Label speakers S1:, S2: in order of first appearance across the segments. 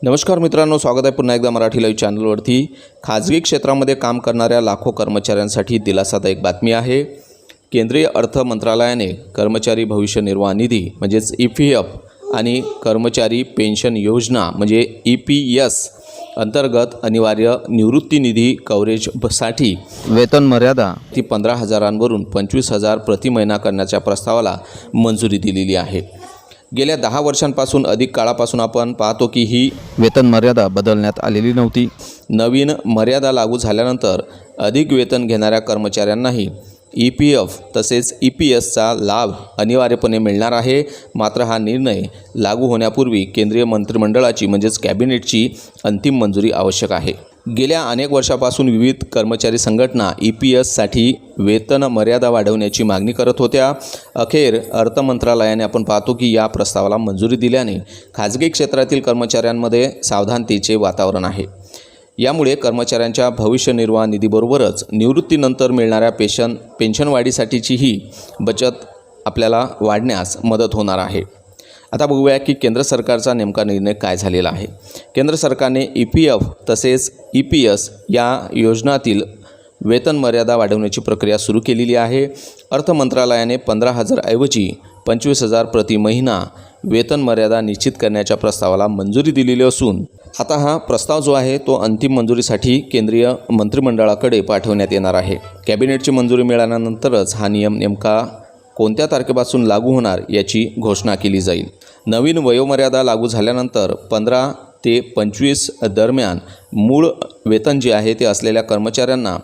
S1: नमस्कार मित्रांनो, स्वागत आहे पुन्हा एकदा मराठी लाईव्ह चॅनलवरती। खाजगी क्षेत्रामध्ये काम करणाऱ्या लाखो कर्मचाऱ्यांसाठी दिलासादायक बातमी आहे। केंद्रीय अर्थ मंत्रालयाने कर्मचारी भविष्य निर्वाह निधी म्हणजेच EPF आणि कर्मचारी पेन्शन योजना म्हणजे EPS अंतर्गत अनिवार्य निवृत्ती निधी कव्हरेजसाठी वेतन मर्यादा ती 15,000वरून 25,000 प्रति महिना करण्याच्या प्रस्तावाला मंजुरी दिलेली आहे। गेल्या 10 वर्षांपासून अधिक काळापासून आपण पाहतो की ही वेतन मर्यादा बदलण्यात आलेली नव्हती। नवीन मर्यादा लागू झाल्यानंतर अधिक वेतन घेणाऱ्या कर्मचाऱ्यांनाही EPF तसेच EPSचा लाभ अनिवार्यपणे मिळणार आहे। मात्र हा निर्णय लागू होण्यापूर्वी केंद्रीय मंत्रिमंडळाची म्हणजेच कॅबिनेटची अंतिम मंजुरी आवश्यक आहे। गेल्या अनेक वर्षापासून विविध कर्मचारी संघटना EPSसाठी वेतन मर्यादा वाढवण्याची मागणी करत होत्या। अखेर अर्थ मंत्रालयाने आपण पाहतो की या प्रस्तावाला मंजुरी दिल्याने खाजगी क्षेत्रातील कर्मचाऱ्यांमध्ये सावधानतेचे वातावरण आहे। यामुळे कर्मचाऱ्यांच्या भविष्य निर्वाह निधीबरोबरच निवृत्तीनंतर मिळणाऱ्या पेन्शन वाढीसाठीचीही बचत आपल्याला वाढण्यास मदत होणार आहे। आता बघूया की केंद्र सरकारचा नेमका निर्णय काय झालेला आहे। केंद्र सरकारने EPF तसेच EPS या योजनातील वेतन मर्यादा वाढवण्याची प्रक्रिया सुरू केलेली आहे। अर्थ मंत्रालयाने 15,000 ऐवजी 25,000 प्रति महिना वेतन मर्यादा निश्चित करण्याच्या प्रस्तावाला मंजुरी दिलेली असून आता हा प्रस्ताव जो आहे तो अंतिम मंजुरीसाठी केंद्रीय मंत्रिमंडळाकडे पाठवण्यात येणार आहे। कॅबिनेटची मंजुरी मिळाल्यानंतरच हा नियम नेमका कोणत्या तारखेपासून लागू होणार याची घोषणा केली जाईल। नवीन वयोमर्यादा लागू झाल्यानंतर 15 ते 25 दरम्यान मूळ वेतन जे आहे ते असलेल्या कर्मचाऱ्यांना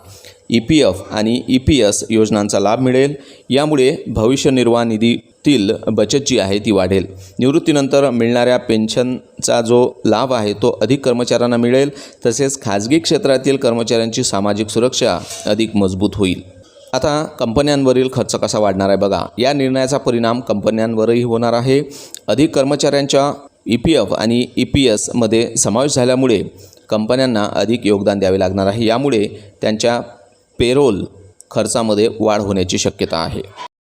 S1: EPF आणि EPS योजनांचा लाभ मिळेल। यामुळे भविष्य निर्वाह निधीतील बचत जी आहे ती वाढेल। निवृत्तीनंतर मिळणाऱ्या पेन्शनचा जो लाभ आहे तो अधिक कर्मचाऱ्यांना मिळेल। तसेच खाजगी क्षेत्रातील कर्मचाऱ्यांची सामाजिक सुरक्षा अधिक मजबूत होईल। आता कंपन्यांवरील खर्च कसा वाढणार आहे बघा। या निर्णयाचा परिणाम कंपन्यांवरही होणार आहे। अधिक कर्मचाऱ्यांच्या EPF आणि EPS मध्ये समावेश झाल्यामुळे कंपन्यांना अधिक योगदान द्यावे लागणार आहे। यामुळे त्यांच्या पेरोल खर्चामध्ये वाढ होण्याची शक्यता आहे।